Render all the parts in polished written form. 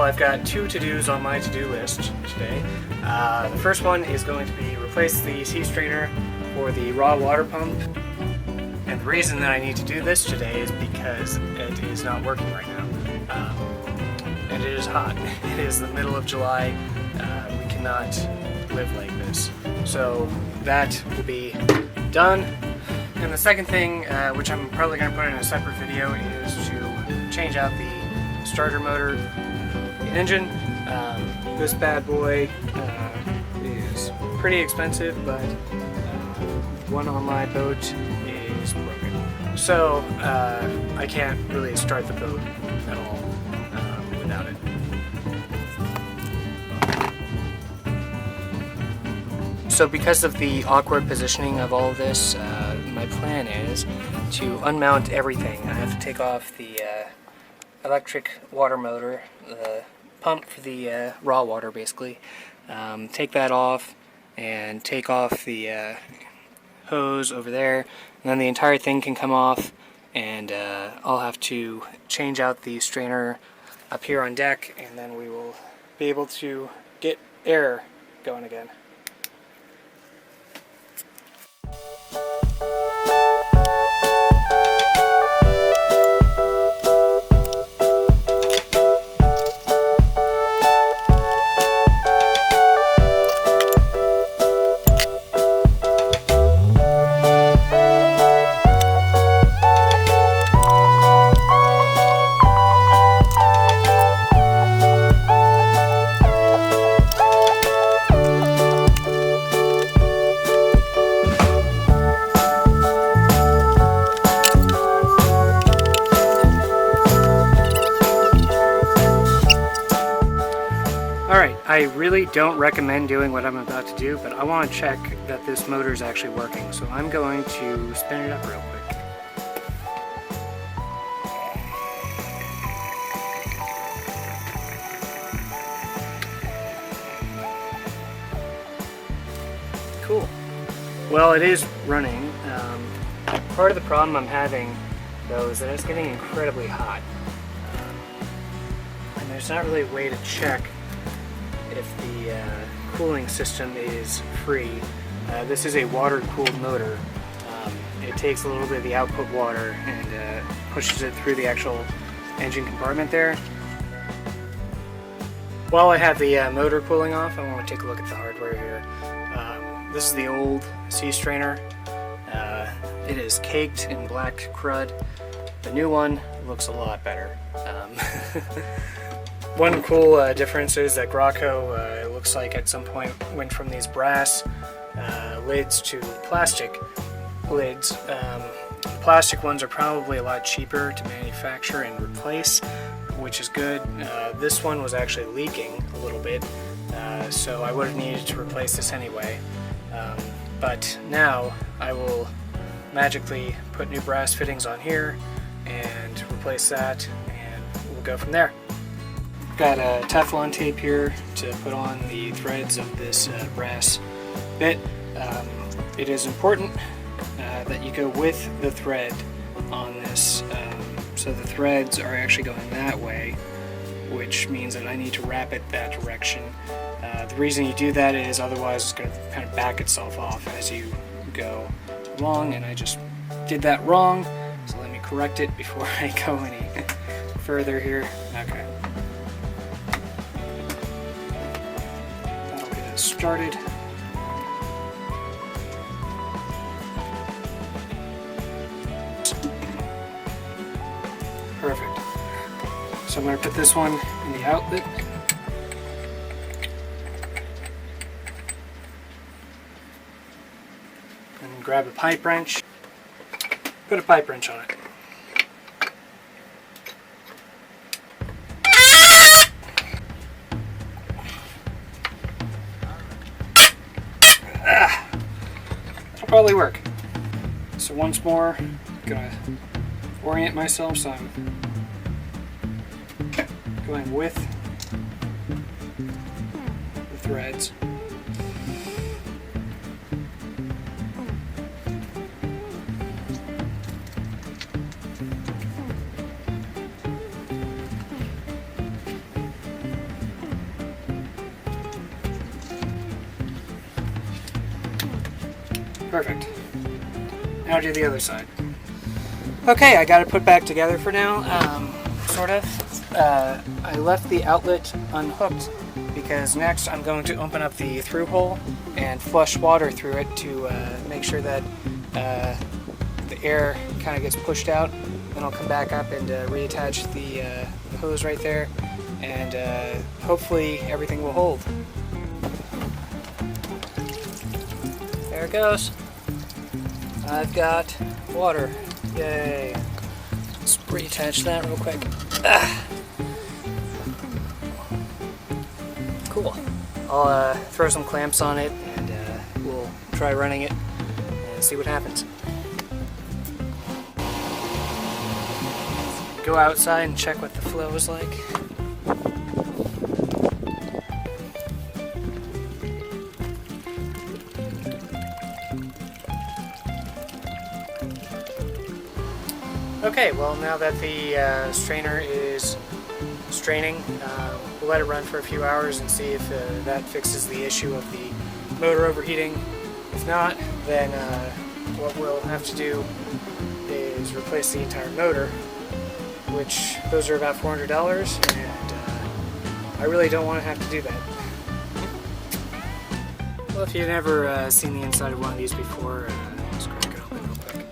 I've got two to-dos on my to-do list today. The first one is going to be replace the sea strainer for the raw water pump. And the reason that I need to do this today is because it is not working right now. And it is hot. It is the middle of July. We cannot live like this. So that will be done. And the second thing, which I'm probably going to put in a separate video, is to change out the starter motor, the engine. This bad boy is pretty expensive, but one on my boat is broken. So I can't really start the boat at all without it. So because of the awkward positioning of all of this, my plan is to unmount everything. I have to take off the electric water motor, the pump for the raw water basically, take that off and take off the hose over there, and then the entire thing can come off, and I'll have to change out the strainer up here on deck, and then we will be able to get air going again. I really don't recommend doing what I'm about to do, but I want to check that this motor is actually working, so I'm going to spin it up real quick. Cool. Well, it is running. Part of the problem I'm having, though, is that it's getting incredibly hot. And there's not really a way to check if the cooling system is free. This is a water-cooled motor. It takes a little bit of the output water and pushes it through the actual engine compartment there. While I have the motor cooling off, I want to take a look at the hardware here. This is the old sea strainer. It is caked in black crud. The new one looks a lot better. One cool difference is that Graco, it looks like at some point went from these brass lids to plastic lids. Plastic ones are probably a lot cheaper to manufacture and replace, which is good. This one was actually leaking a little bit, so I would have needed to replace this anyway. But now I will magically put new brass fittings on here and replace that, and we'll go from there. Got a Teflon tape here to put on the threads of this brass bit. It is important that you go with the thread on this, so the threads are actually going that way, which means that I need to wrap it that direction. The reason you do that is otherwise it's going to kind of back itself off as you go along, and I just did that wrong, so let me correct it before I go any further here. Okay. Started. Perfect. So I'm going to put this one in the outlet. And grab a pipe wrench. Put a pipe wrench on it. That'll probably work. So once more, I'm gonna orient myself so I'm going with the threads. Perfect. Now do the other side. Okay, I got it put back together for now, sort of. I left the outlet unhooked because next I'm going to open up the through hole and flush water through it to make sure that the air kind of gets pushed out. Then I'll come back up and reattach the hose right there, and hopefully everything will hold. There it goes. I've got water. Yay. Let's reattach that real quick. Cool. I'll throw some clamps on it and we'll try running it and see what happens. Go outside and check what the flow is like. Okay, well now that the strainer is straining, we'll let it run for a few hours and see if that fixes the issue of the motor overheating. If not, then what we'll have to do is replace the entire motor, which those are about $400, and I really don't want to have to do that. Well, if you've never seen the inside of one of these before, let's crack it open real quick.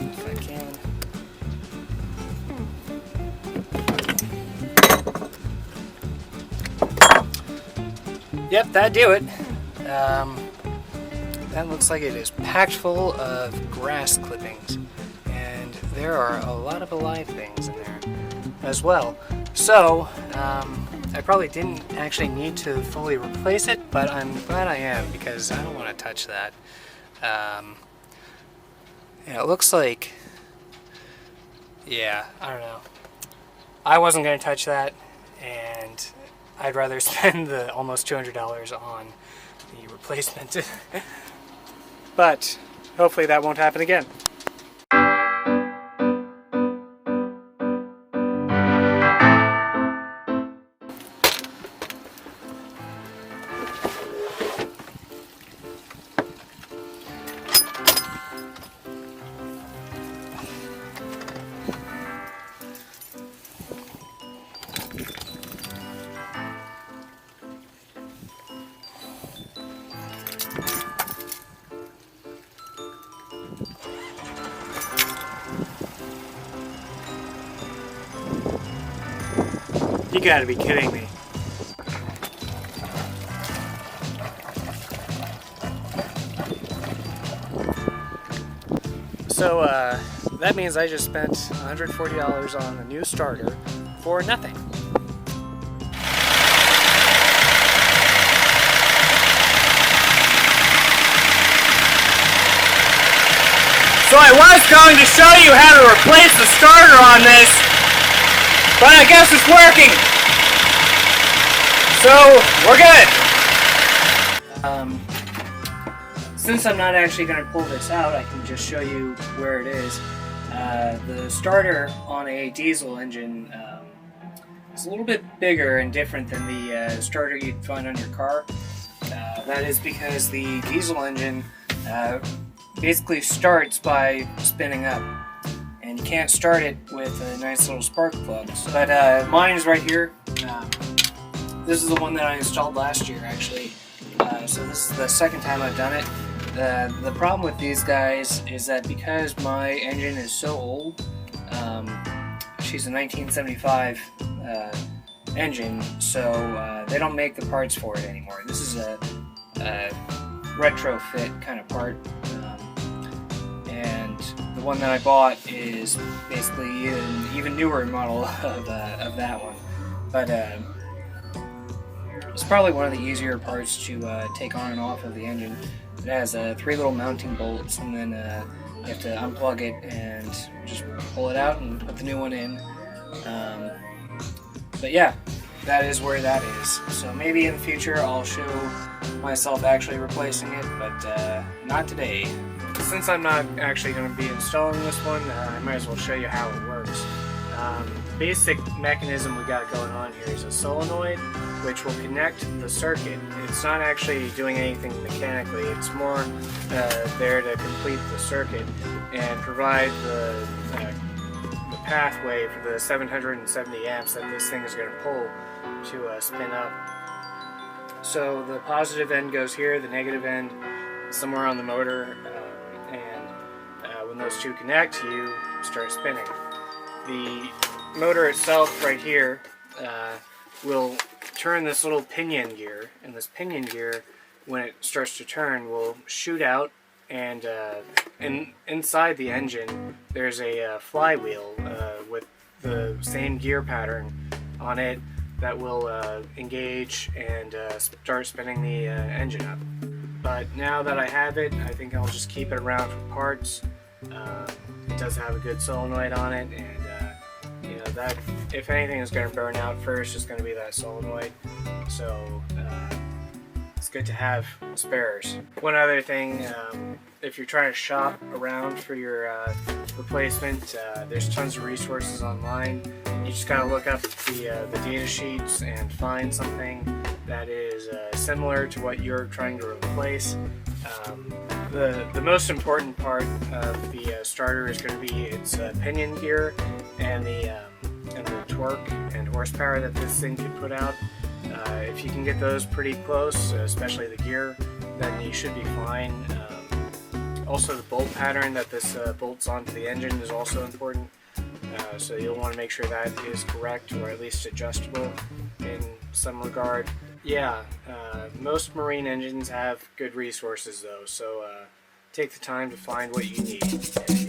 If I can. Yep, that'd do it. That looks like it is packed full of grass clippings. There are a lot of alive things in there as well. So, I probably didn't actually need to fully replace it, but I'm glad I am because I don't want to touch that. Yeah, it looks like, yeah, I don't know. I wasn't going to touch that, and I'd rather spend the almost $200 on the replacement. But hopefully that won't happen again. You gotta be kidding me. So, that means I just spent $140 on a new starter for nothing. So I was going to show you how to replace the starter on this, but I guess it's working. So, we're good. Since I'm not actually going to pull this out, I can just show you where it is. The starter on a diesel engine is a little bit bigger and different than the starter you'd find on your car. That is because the diesel engine basically starts by spinning up. And you can't start it with a nice little spark plug. But mine is right here. This is the one that I installed last year, actually. So this is the second time I've done it. The problem with these guys is that because my engine is so old, she's a 1975 engine, so they don't make the parts for it anymore. This is a retrofit kind of part. And the one that I bought is basically an even newer model of that one. But it's probably one of the easier parts to take on and off of the engine. It has 3 little mounting bolts, and then you have to unplug it and just pull it out and put the new one in. But yeah, that is where that is. So maybe in the future I'll show myself actually replacing it, but not today. Since I'm not actually going to be installing this one, I might as well show you how it works. Basic mechanism we got going on here is a solenoid, which will connect the circuit. It's not actually doing anything mechanically, it's more there to complete the circuit and provide the pathway for the 770 amps that this thing is going to pull to spin up. So the positive end goes here, the negative end somewhere on the motor, and when those two connect, you start spinning. The motor itself right here will turn this little pinion gear, and this pinion gear, when it starts to turn, will shoot out, and inside the engine there's a flywheel with the same gear pattern on it that will engage and start spinning the engine up. But now that I have it, I think I'll just keep it around for parts. It does have a good solenoid on it, and that if anything is going to burn out first, it's going to be that solenoid. So it's good to have spares. One other thing, if you're trying to shop around for your replacement, there's tons of resources online. You just gotta look up the data sheets and find something that is similar to what you're trying to replace. The most important part of the starter is going to be its pinion gear and the torque and horsepower that this thing can put out. If you can get those pretty close, especially the gear, then you should be fine. Also, the bolt pattern that this bolts onto the engine is also important. So you'll want to make sure that is correct, or at least adjustable in some regard. Yeah, most marine engines have good resources though, so take the time to find what you need.